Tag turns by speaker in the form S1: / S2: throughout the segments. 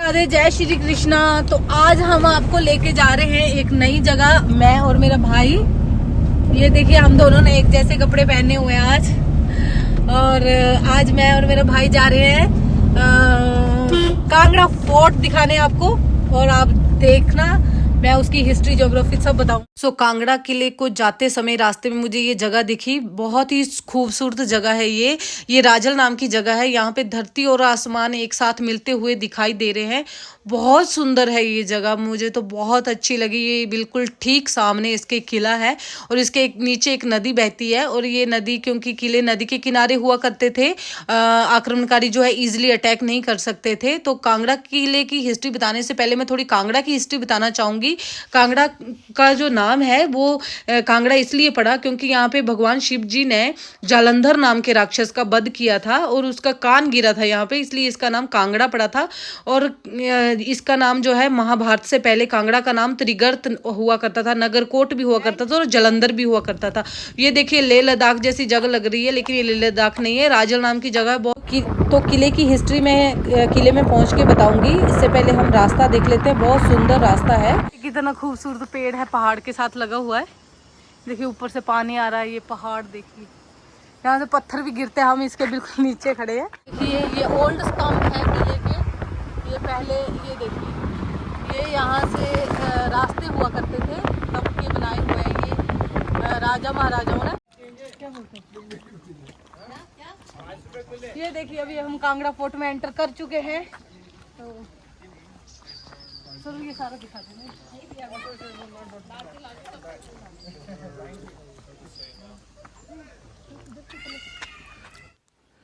S1: राधे, जय श्री कृष्णा। तो आज हम आपको लेके जा रहे हैं एक नई जगह, मैं और मेरा भाई। ये देखिए, हम दोनों ने एक जैसे कपड़े पहने हुए हैं आज। और आज मैं और मेरा भाई जा रहे हैं कांगड़ा फोर्ट दिखाने आपको, और आप देखना मैं उसकी हिस्ट्री ज्योग्राफी सब बताऊं। सो कांगड़ा किले को जाते समय रास्ते में मुझे ये जगह दिखी, बहुत ही खूबसूरत जगह है ये राजल नाम की जगह है। यहाँ पे धरती और आसमान एक साथ मिलते हुए दिखाई दे रहे हैं। बहुत सुंदर है ये जगह, मुझे तो बहुत अच्छी लगी। ये बिल्कुल ठीक सामने इसके किला है और इसके नीचे एक नदी बहती है। और ये नदी, क्योंकि किले नदी के किनारे हुआ करते थे, आक्रमणकारी जो है इजिली अटैक नहीं कर सकते थे। तो कांगड़ा किले की हिस्ट्री बताने से पहले मैं थोड़ी कांगड़ा की हिस्ट्री बताना चाहूंगी। कांगड़ा का जो नाम है वो कांगड़ा इसलिए पड़ा क्योंकि यहाँ पे भगवान शिव जी ने जालंधर नाम के राक्षस का वध किया था और उसका कान गिरा था यहाँ पे, इसलिए इसका नाम कांगड़ा पड़ा था। और इसका नाम जो है, महाभारत से पहले कांगड़ा का नाम त्रिगर्त हुआ करता था, नगरकोट भी हुआ करता था और जलंधर भी हुआ करता था। ये देखिए, लेह लद्दाख जैसी जगह लग रही है, लेकिन ये लेह लद्दाख नहीं है, राजल नाम की जगह है। तो किले की हिस्ट्री में किले में पहुंच के बताऊंगी। इससे पहले हम रास्ता देख लेते हैं, बहुत सुंदर रास्ता है। कितना खूबसूरत पेड़ है, पहाड़ के साथ लगा हुआ है। देखिए ऊपर से पानी आ रहा है, ये पहाड़ देखिए, यहाँ से पत्थर भी गिरते हैं। हम इसके बिल्कुल नीचे खड़े हैं। देखिए ये ओल्ड स्तंभ है किले के। ये पहले, ये देखिए, ये यहाँ से रास्ते हुआ करते थे, तब ये बनाए हुए हैं। ये राजा महाराजाओं ने, क्या बोलते हैं, ये देखिए अभी हम कांगड़ा फोर्ट में एंटर कर चुके हैं। तो चलो ये सारा दिखा देंगे।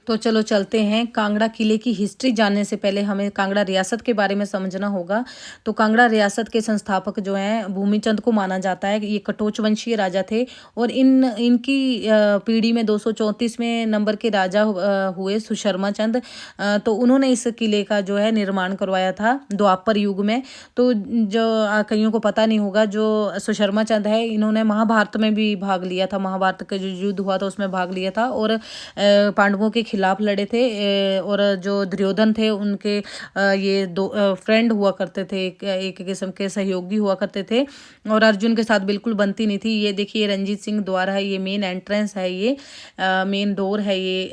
S1: तो चलो चलते हैं। कांगड़ा किले की हिस्ट्री जानने से पहले हमें कांगड़ा रियासत के बारे में समझना होगा। तो कांगड़ा रियासत के संस्थापक जो हैं, भूमिचंद को माना जाता है। ये कटोच वंशीय राजा थे और इनकी पीढ़ी में 234वें नंबर के राजा हुए सुशर्मा चंद। तो उन्होंने इस किले का जो है निर्माण करवाया था द्वापर युग में। तो जो कईयों को पता नहीं होगा, जो सुशर्मा चंद है, इन्होंने महाभारत में भी भाग लिया था। महाभारत का जो युद्ध हुआ था उसमें भाग लिया था और पांडवों के खिलाफ लड़े थे। और जो दुर्योधन थे, उनके ये दो फ्रेंड हुआ करते थे, एक किस्म के सहयोगी हुआ करते थे, और अर्जुन के साथ बिल्कुल बनती नहीं थी। ये देखिए, रंजीत सिंह द्वार है, ये मेन एंट्रेंस है, ये मेन डोर है ये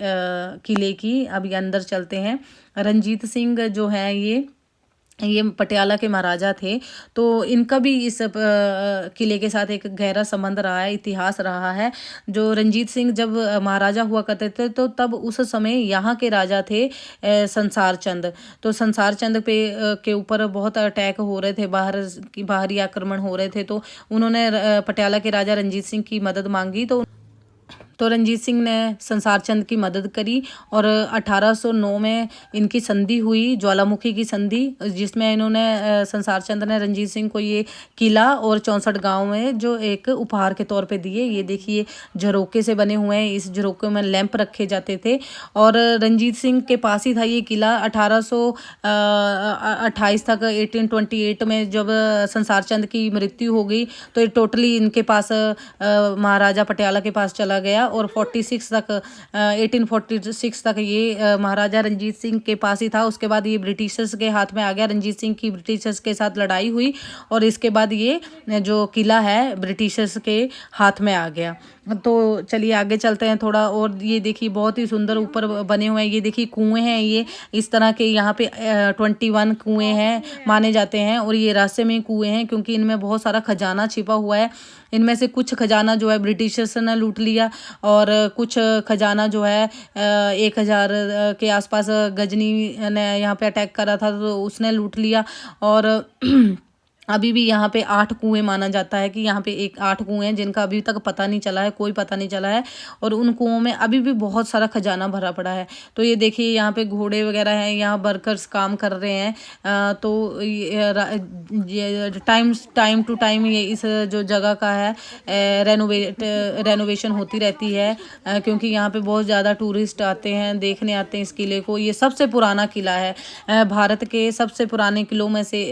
S1: किले की। अभी अंदर चलते हैं। रंजीत सिंह जो है ये पटियाला के महाराजा थे। तो इनका भी इस किले के साथ एक गहरा संबंध रहा है, इतिहास रहा है। जो रंजीत सिंह जब महाराजा हुआ करते थे, तो तब उस समय यहाँ के राजा थे संसार चंद। तो संसार चंद के ऊपर बहुत अटैक हो रहे थे, बाहरी आक्रमण हो रहे थे। तो उन्होंने पटियाला के राजा रंजीत सिंह की मदद मांगी। तो रंजीत सिंह ने संसार चंद की मदद करी और 1809 में इनकी संधि हुई, ज्वालामुखी की संधि, जिसमें इन्होंने संसार चंद ने रंजीत सिंह को ये किला और 64 गांव में जो एक उपहार के तौर पे दिए। ये देखिए, झरोके से बने हुए हैं, इस झरोके में लैंप रखे जाते थे। और रंजीत सिंह के पास ही था ये किला। 1828 तक, 1828 में जब संसार चंद की मृत्यु हो गई, तो ये टोटली इनके पास महाराजा पटियाला के पास चला गया। और 1846 तक ये महाराजा रंजीत सिंह के पास ही था। उसके बाद ये ब्रिटिशर्स के हाथ में आ गया। रंजीत सिंह की ब्रिटिशर्स के साथ लड़ाई हुई और इसके बाद ये जो किला है ब्रिटिशर्स के हाथ में आ गया। तो चलिए आगे चलते हैं थोड़ा। और ये देखिए, बहुत ही सुंदर ऊपर बने हुए हैं। ये देखिए कुएं हैं, ये इस तरह के यहाँ पे 21 कुएं हैं माने जाते हैं। और ये रास्ते में कुएं हैं क्योंकि इनमें बहुत सारा खजाना छिपा हुआ है। इनमें से कुछ खजाना जो है ब्रिटिशर्स ने लूट लिया और कुछ खजाना जो है 1000 के आसपास गजनी ने यहाँ पे अटैक करा था, तो उसने लूट लिया। और अभी भी यहाँ पे 8 कुएं माना जाता है कि यहाँ पे 8 कुएं हैं जिनका अभी तक पता नहीं चला है, कोई पता नहीं चला है। और उन कुओं में अभी भी बहुत सारा खजाना भरा पड़ा है। तो ये देखिए, यहाँ पे घोड़े वगैरह हैं, यहाँ वर्कर्स काम कर रहे हैं। तो ये टाइम टू टाइम ये इस जो जगह का है रेनोवेशन होती रहती है, क्योंकि यहाँ पे बहुत ज़्यादा टूरिस्ट आते हैं, देखने आते हैं इस किले को। ये सबसे पुराना किला है, भारत के सबसे पुराने किलों में से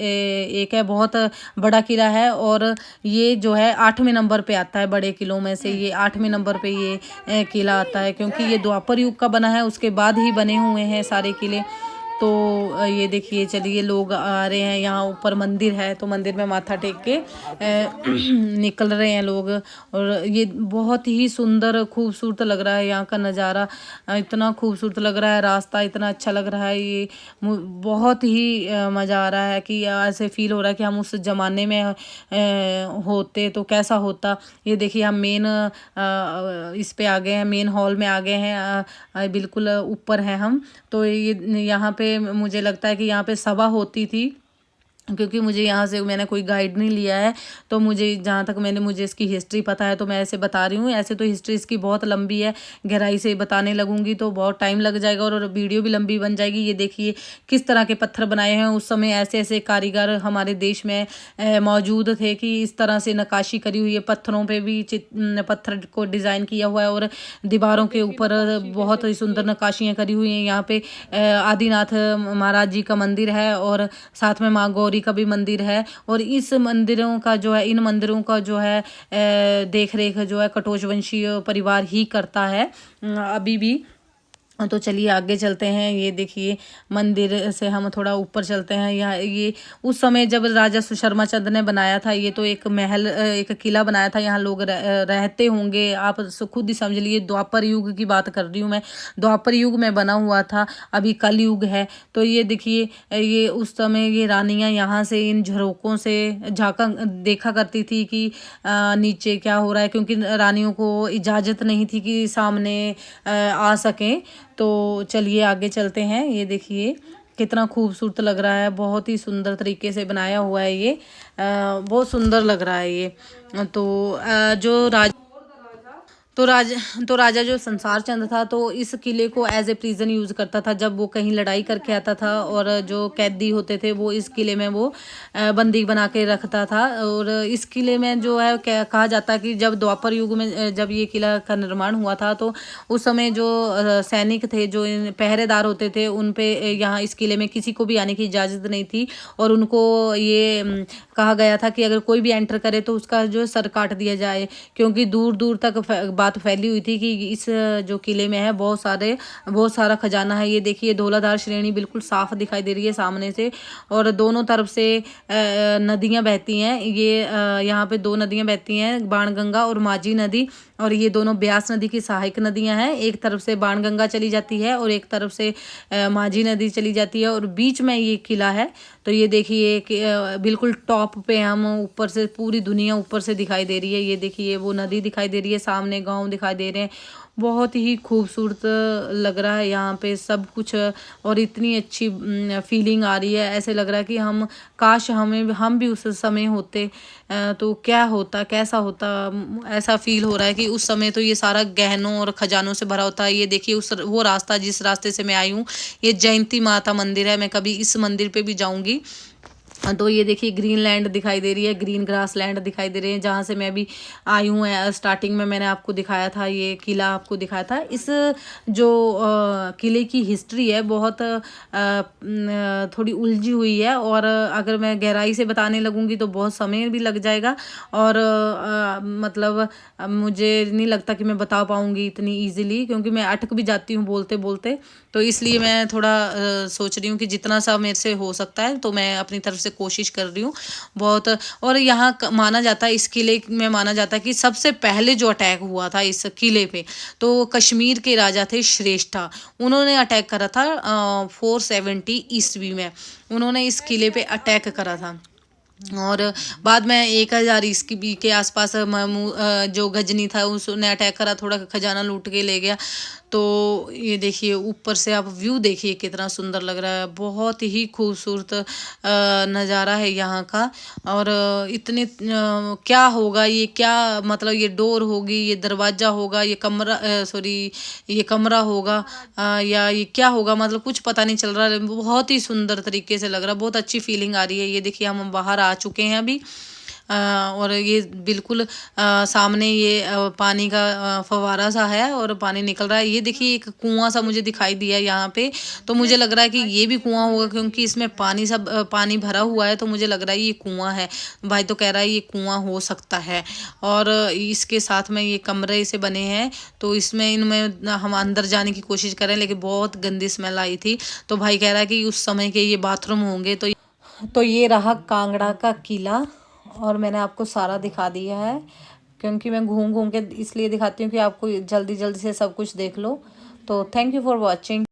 S1: एक है। बहुत बड़ा किला है और ये जो है 8वें नंबर पे आता है बड़े किलों में से। ये 8वें नंबर पे ये किला आता है क्योंकि ये द्वापर युग का बना है, उसके बाद ही बने हुए हैं सारे किले। तो ये देखिए, चलिए लोग आ रहे हैं, यहाँ ऊपर मंदिर है तो मंदिर में माथा टेक के निकल रहे हैं लोग। और ये बहुत ही सुंदर खूबसूरत लग रहा है यहाँ का नज़ारा, इतना खूबसूरत लग रहा है, रास्ता इतना अच्छा लग रहा है। ये बहुत ही मज़ा आ रहा है कि ऐसे फील हो रहा है कि हम उस ज़माने में होते तो कैसा होता। ये देखिए हम मेन इस पे आ गए हैं, मेन हॉल में आ गए हैं, बिल्कुल ऊपर हैं हम। तो ये यहाँ पे मुझे लगता है कि यहाँ पे सभा होती थी, क्योंकि मुझे यहाँ से मैंने कोई गाइड नहीं लिया है, तो मुझे जहाँ तक मुझे इसकी हिस्ट्री पता है तो मैं ऐसे बता रही हूँ। ऐसे तो हिस्ट्री इसकी बहुत लंबी है, गहराई से बताने लगूंगी तो बहुत टाइम लग जाएगा और वीडियो भी लंबी बन जाएगी। ये देखिए किस तरह के पत्थर बनाए हैं, उस समय ऐसे ऐसे कारीगर हमारे देश में मौजूद थे कि इस तरह से नक्काशी करी हुई है। पत्थरों पर भी पत्थर को डिज़ाइन किया हुआ है और दीवारों के ऊपर बहुत ही सुंदर नक्काशियाँ करी हुई हैं। यहाँ पे आदिनाथ महाराज जी का मंदिर है और साथ में माँ गौरी का भी मंदिर है। और इस मंदिरों का जो है, इन मंदिरों का जो है देख रेख जो है कटोच वंशीय परिवार ही करता है अभी भी। तो चलिए आगे चलते हैं। ये देखिए मंदिर से हम थोड़ा ऊपर चलते हैं। यहाँ ये उस समय जब राजा सुशर्मा चंद ने बनाया था, ये तो एक महल, एक किला बनाया था, यहाँ लोग रहते होंगे। आप खुद ही समझ लिए, द्वापर युग की बात कर रही हूँ मैं, द्वापर युग में बना हुआ था, अभी कल युग है। तो ये देखिए, ये उस समय ये रानियाँ यहाँ से इन झरोकों से झांका देखा करती थी कि नीचे क्या हो रहा है, क्योंकि रानियों को इजाज़त नहीं थी कि सामने आ सकें। तो चलिए आगे चलते हैं। ये देखिए कितना खूबसूरत लग रहा है, बहुत ही सुंदर तरीके से बनाया हुआ है ये, बहुत सुंदर लग रहा है ये। तो जो राजा जो संसार चंद था, तो इस किले को एज ए प्रिजन यूज़ करता था। जब वो कहीं लड़ाई करके आता था और जो कैदी होते थे वो इस किले में वो बंदी बना के रखता था। और इस किले में जो है कहा जाता है कि जब द्वापर युग में जब ये किला का निर्माण हुआ था, तो उस समय जो सैनिक थे, जो पहरेदार होते थे, उन पे यहाँ इस किले में किसी को भी आने की इजाज़त नहीं थी। और उनको ये कहा गया था कि अगर कोई भी एंटर करे तो उसका जो सर काट दिया जाए, क्योंकि दूर दूर तक बात फैली हुई थी कि इस जो किले में है बहुत सारा खजाना है। ये देखिए धौलाधार श्रेणी बिल्कुल साफ दिखाई दे रही है सामने से, और दोनों तरफ से नदियाँ बहती हैं। ये यहाँ पे दो नदियाँ बहती हैं, बाणगंगा और माझी नदी, और ये दोनों ब्यास नदी की सहायक नदियाँ हैं। एक तरफ से बाणगंगा चली जाती है और एक तरफ से माझी नदी चली जाती है, और बीच में ये किला है। तो ये देखिए कि बिल्कुल टॉप पे हम ऊपर से पूरी दुनिया ऊपर से दिखाई दे रही है। ये देखिए वो नदी दिखाई दे रही है, सामने गांव दिखाई दे रहे हैं। बहुत ही खूबसूरत लग रहा है यहाँ पे सब कुछ, और इतनी अच्छी फीलिंग आ रही है। ऐसे लग रहा है कि काश हम भी उस समय होते तो क्या होता, कैसा होता। ऐसा फील हो रहा है कि उस समय तो ये सारा गहनों और खजानों से भरा होता है। ये देखिए वो रास्ता, जिस रास्ते से मैं आई हूँ, ये जयंती माता मंदिर है। मैं कभी इस मंदिर पे भी जाऊँगी। तो ये देखिए ग्रीन लैंड दिखाई दे रही है, ग्रीन ग्रास लैंड दिखाई दे रही है, जहाँ से मैं अभी आई हूँ। स्टार्टिंग में मैंने आपको दिखाया था, ये किला आपको दिखाया था। इस जो किले की हिस्ट्री है बहुत थोड़ी उलझी हुई है, और अगर मैं गहराई से बताने लगूंगी तो बहुत समय भी लग जाएगा, और मतलब मुझे नहीं लगता कि मैं बता पाऊंगी इतनी ईजिली, क्योंकि मैं अटक भी जाती हूँ बोलते बोलते। तो इसलिए मैं थोड़ा सोच रही हूँ कि जितना सा मेरे से हो सकता है तो मैं अपनी तरफ से कोशिश कर रही हूँ बहुत। और यहाँ माना जाता है, इस किले में माना जाता है कि सबसे पहले जो अटैक हुआ था इस किले पे, तो कश्मीर के राजा थे श्रेष्ठा, उन्होंने अटैक करा था 470 ईस्वी में। उन्होंने इस किले पे अटैक करा था, और बाद में 1000 ईस्वी के आसपास जो गजनी था उसने अटैक करा, थोड़ा खजाना लूट के ले गया। तो ये देखिए ऊपर से आप व्यू देखिए कितना सुंदर लग रहा है, बहुत ही खूबसूरत नज़ारा है यहाँ का। और इतने क्या होगा ये, क्या मतलब ये डोर होगी, ये दरवाज़ा होगा, ये कमरा ये कमरा होगा, या ये क्या होगा, मतलब कुछ पता नहीं चल रहा है। बहुत ही सुंदर तरीके से लग रहा है, बहुत अच्छी फीलिंग आ रही है। ये देखिए हम बाहर आ चुके हैं अभी, और ये बिल्कुल सामने ये पानी का फव्वारा सा है और पानी निकल रहा है। ये देखिए एक कुआं सा मुझे दिखाई दिया यहाँ पे, तो मुझे लग रहा है कि ये भी कुआं होगा क्योंकि इसमें पानी सब पानी भरा हुआ है, तो मुझे लग रहा है ये कुआं है। भाई तो कह रहा है ये कुआं हो सकता है। और इसके साथ में ये कमरे से बने हैं, तो इसमें इनमें हम अंदर जाने की कोशिश करें लेकिन बहुत गंदी स्मेल आई थी। तो भाई कह रहा है कि उस समय के ये बाथरूम होंगे। तो ये रहा कांगड़ा का किला, और मैंने आपको सारा दिखा दिया है क्योंकि मैं घूम घूम के इसलिए दिखाती हूँ कि आपको जल्दी जल्दी से सब कुछ देख लो। तो थैंक यू फॉर वॉचिंग।